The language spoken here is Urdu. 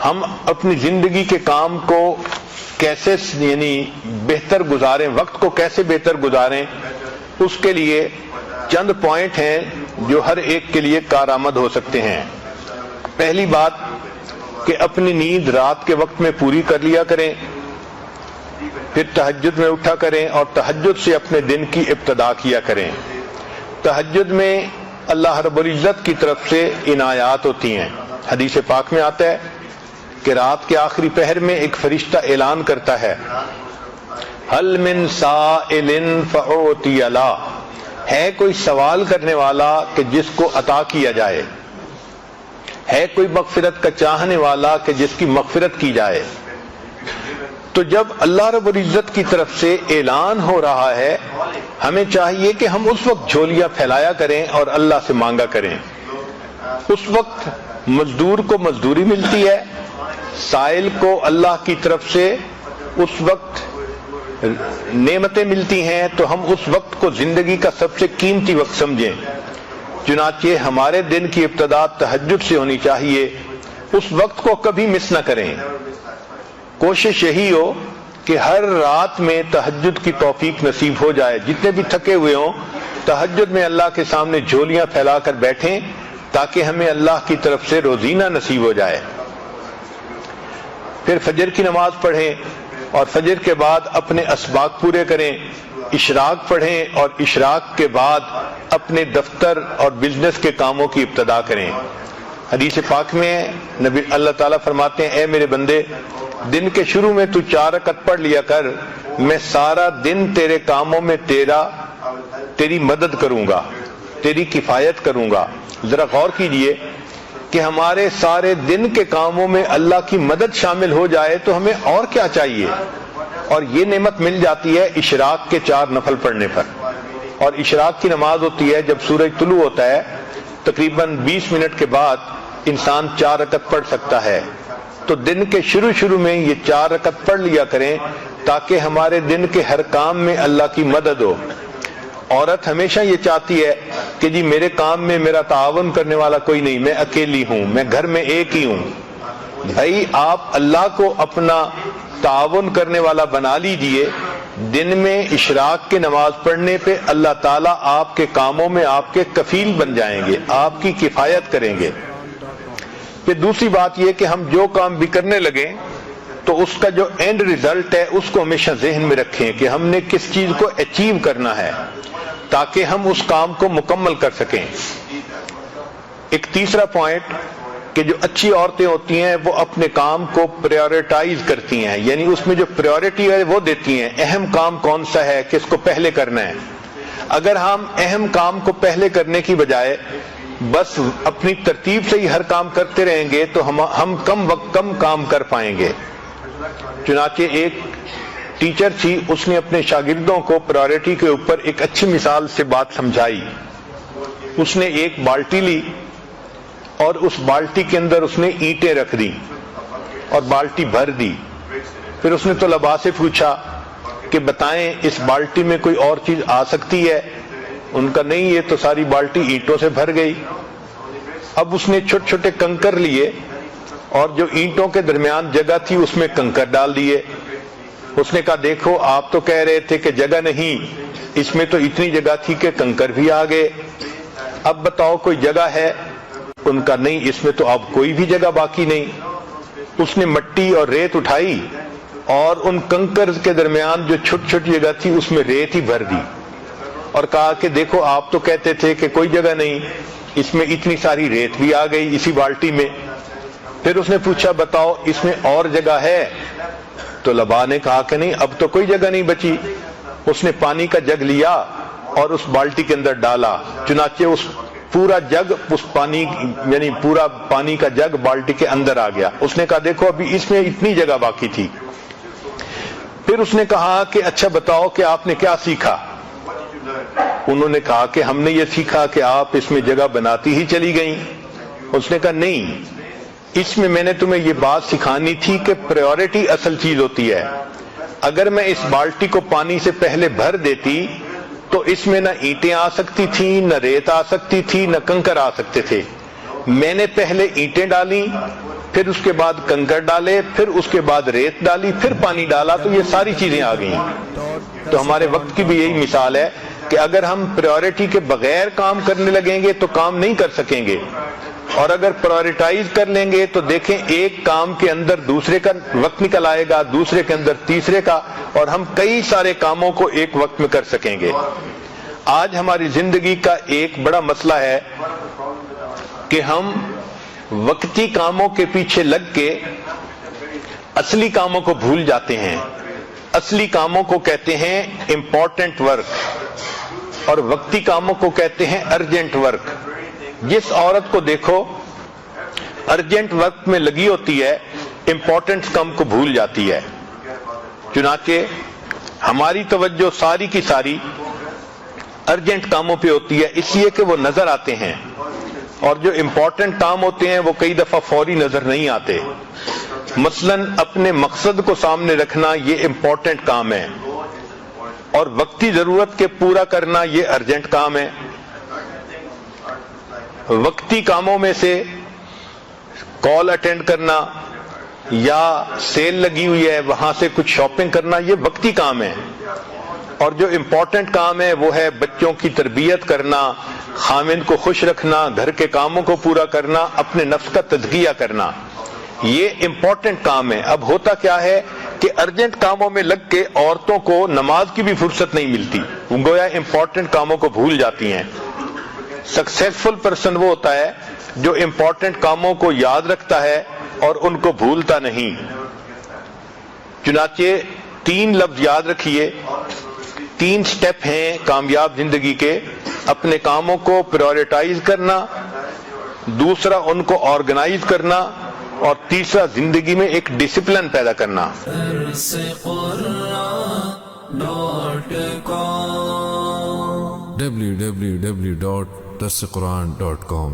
ہم اپنی زندگی کے کام کو کیسے بہتر گزاریں، وقت کو کیسے بہتر گزاریں، اس کے لیے چند پوائنٹ ہیں جو ہر ایک کے لیے کارآمد ہو سکتے ہیں۔ پہلی بات کہ اپنی نیند رات کے وقت میں پوری کر لیا کریں، پھر تہجد میں اٹھا کریں اور تہجد سے اپنے دن کی ابتدا کیا کریں۔ تہجد میں اللہ رب العزت کی طرف سے عنایات ہوتی ہیں۔ حدیث پاک میں آتا ہے کہ رات کے آخری پہر میں ایک فرشتہ اعلان کرتا ہے، هل من سائل فأعطی له، ہے کوئی سوال کرنے والا کہ جس کو عطا کیا جائے، ہے کوئی مغفرت کا چاہنے والا کہ جس کی مغفرت کی جائے۔ تو جب اللہ رب العزت کی طرف سے اعلان ہو رہا ہے، ہمیں چاہیے کہ ہم اس وقت جھولیاں پھیلایا کریں اور اللہ سے مانگا کریں۔ اس وقت مزدور کو مزدوری ملتی ہے، سائل کو اللہ کی طرف سے اس وقت نعمتیں ملتی ہیں، تو ہم اس وقت کو زندگی کا سب سے قیمتی وقت سمجھیں۔ چنانچہ ہمارے دن کی ابتدا تہجد سے ہونی چاہیے، اس وقت کو کبھی مس نہ کریں۔ کوشش یہی ہو کہ ہر رات میں تہجد کی توفیق نصیب ہو جائے، جتنے بھی تھکے ہوئے ہوں تہجد میں اللہ کے سامنے جھولیاں پھیلا کر بیٹھیں تاکہ ہمیں اللہ کی طرف سے روزینہ نصیب ہو جائے۔ پھر فجر کی نماز پڑھیں اور فجر کے بعد اپنے اسباق پورے کریں، اشراق پڑھیں اور اشراق کے بعد اپنے دفتر اور بزنس کے کاموں کی ابتدا کریں۔ حدیث پاک میں نبی اللہ تعالیٰ فرماتے ہیں، اے میرے بندے، دن کے شروع میں تو 4 رکعت پڑھ لیا کر، میں سارا دن تیرے کاموں میں تیری مدد کروں گا، تیری کفایت کروں گا۔ ذرا غور کیجئے کہ ہمارے سارے دن کے کاموں میں اللہ کی مدد شامل ہو جائے تو ہمیں اور کیا چاہیے؟ اور یہ نعمت مل جاتی ہے اشراق کے 4 نفل پڑھنے پر۔ اور اشراق کی نماز ہوتی ہے جب سورج طلوع ہوتا ہے، تقریباً 20 منٹ کے بعد انسان 4 رکعت پڑھ سکتا ہے۔ تو دن کے شروع میں یہ 4 رکعت پڑھ لیا کریں تاکہ ہمارے دن کے ہر کام میں اللہ کی مدد ہو۔ عورت ہمیشہ یہ چاہتی ہے کہ جی میرے کام میں میرا تعاون کرنے والا کوئی نہیں، میں اکیلی ہوں، میں گھر میں ایک ہی ہوں۔ بھائی آپ اللہ کو اپنا تعاون کرنے والا بنا لیجئے، دن میں اشراق کی نماز پڑھنے پہ اللہ تعالیٰ آپ کے کاموں میں آپ کے کفیل بن جائیں گے، آپ کی کفایت کریں گے۔ پھر دوسری بات یہ کہ ہم جو کام بھی کرنے لگیں تو اس کا جو اینڈ ریزلٹ ہے اس کو ہمیشہ ذہن میں رکھیں کہ ہم نے کس چیز کو اچیو کرنا ہے تاکہ ہم اس کام کو مکمل کر سکیں۔ ایک تیسرا پوائنٹ کہ جو اچھی عورتیں ہوتی ہیں وہ اپنے کام کو پریورٹائز کرتی ہیں، یعنی اس میں جو پریورٹی ہے وہ دیتی ہیں، اہم کام کون سا ہے، کس کو پہلے کرنا ہے۔ اگر ہم اہم کام کو پہلے کرنے کی بجائے بس اپنی ترتیب سے ہی ہر کام کرتے رہیں گے تو ہم کم کام کر پائیں گے۔ چنانچہ ایک ٹیچر تھی، اس نے اپنے شاگردوں کو پرائورٹی کے اوپر ایک اچھی مثال سے بات سمجھائی۔ اس نے ایک بالٹی لی اور اس بالٹی کے اندر اس نے اینٹیں رکھ دی اور بالٹی بھر دی۔ پھر اس نے طلباء سے پوچھا کہ بتائیں اس بالٹی میں کوئی اور چیز آ سکتی ہے؟ ان کا نہیں، یہ تو ساری بالٹی اینٹوں سے بھر گئی۔ اب اس نے چھوٹے چھوٹے کنکر لیے اور جو اینٹوں کے درمیان جگہ تھی اس میں کنکر ڈال دیے۔ اس نے کہا دیکھو آپ تو کہہ رہے تھے کہ جگہ نہیں، اس میں تو اتنی جگہ تھی کہ کنکر بھی آ گئے، اب بتاؤ کوئی جگہ ہے؟ ان کا نہیں، اس میں تو اب کوئی بھی جگہ باقی نہیں۔ اس نے مٹی اور ریت اٹھائی اور ان کنکر کے درمیان جو چھوٹی چھوٹی جگہ تھی اس میں ریت ہی بھر دی اور کہا کہ دیکھو آپ تو کہتے تھے کہ کوئی جگہ نہیں، اس میں اتنی ساری ریت بھی آ گئی اسی بالٹی میں۔ پھر اس نے پوچھا بتاؤ اس میں اور جگہ ہے؟ تو طلباء نے کہا کہ نہیں، اب تو کوئی جگہ نہیں بچی۔ اس نے پانی کا جگ لیا اور اس بالٹی کے اندر ڈالا، چنانچہ اس پورا جگ اس پانی یعنی پورا پانی کا جگ بالٹی کے اندر آ گیا۔ اس نے کہا دیکھو ابھی اس میں اتنی جگہ باقی تھی۔ پھر اس نے کہا کہ اچھا بتاؤ کہ آپ نے کیا سیکھا؟ انہوں نے کہا کہ ہم نے یہ سیکھا کہ آپ اس میں جگہ بناتی ہی چلی گئیں۔ اس نے کہا نہیں، اس میں نے تمہیں یہ بات سکھانی تھی کہ پریورٹی اصل چیز ہوتی ہے۔ اگر میں اس بالٹی کو پانی سے پہلے بھر دیتی تو اس میں نہ اینٹیں آ سکتی تھیں، نہ ریت آ سکتی تھی، نہ کنکر آ سکتے تھے۔ میں نے پہلے اینٹیں ڈالیں پھر اس کے بعد کنکر ڈالے، پھر اس کے بعد ریت ڈالی، پھر پانی ڈالا، تو یہ ساری چیزیں آ گئیں۔ تو ہمارے وقت کی بھی یہی مثال ہے کہ اگر ہم پریورٹی کے بغیر کام کرنے لگیں گے تو کام نہیں کر سکیں گے، اور اگر پرائورٹائز کر لیں گے تو دیکھیں ایک کام کے اندر دوسرے کا وقت نکل آئے گا، دوسرے کے اندر تیسرے کا، اور ہم کئی سارے کاموں کو ایک وقت میں کر سکیں گے۔ آج ہماری زندگی کا ایک بڑا مسئلہ ہے کہ ہم وقتی کاموں کے پیچھے لگ کے اصلی کاموں کو بھول جاتے ہیں۔ اصلی کاموں کو کہتے ہیں امپورٹنٹ ورک، اور وقتی کاموں کو کہتے ہیں ارجنٹ ورک۔ جس عورت کو دیکھو ارجنٹ ورک میں لگی ہوتی ہے، امپورٹنٹ کام کو بھول جاتی ہے۔ چنانچہ ہماری توجہ ساری کی ساری ارجنٹ کاموں پہ ہوتی ہے، اس لیے کہ وہ نظر آتے ہیں، اور جو امپورٹنٹ کام ہوتے ہیں وہ کئی دفعہ فوری نظر نہیں آتے۔ مثلا اپنے مقصد کو سامنے رکھنا یہ امپورٹنٹ کام ہے، اور وقتی ضرورت کے پورا کرنا یہ ارجنٹ کام ہے۔ وقتی کاموں میں سے کال اٹینڈ کرنا یا سیل لگی ہوئی ہے وہاں سے کچھ شاپنگ کرنا یہ وقتی کام ہے، اور جو امپورٹنٹ کام ہے وہ ہے بچوں کی تربیت کرنا، خاوند کو خوش رکھنا، گھر کے کاموں کو پورا کرنا، اپنے نفس کا تزکیہ کرنا، یہ امپورٹنٹ کام ہے۔ اب ہوتا کیا ہے کہ ارجنٹ کاموں میں لگ کے عورتوں کو نماز کی بھی فرصت نہیں ملتی، گویا امپورٹنٹ کاموں کو بھول جاتی ہیں۔ سکسیسفل پرسن وہ ہوتا ہے جو امپورٹنٹ کاموں کو یاد رکھتا ہے اور ان کو بھولتا نہیں۔ چنانچہ 3 لفظ یاد رکھیے، 3 سٹیپ ہیں کامیاب زندگی کے: اپنے کاموں کو پرائورٹائز کرنا، دوسرا ان کو آرگنائز کرنا، اور تیسرا زندگی میں ایک ڈسپلن پیدا کرنا۔ www.darsequran.com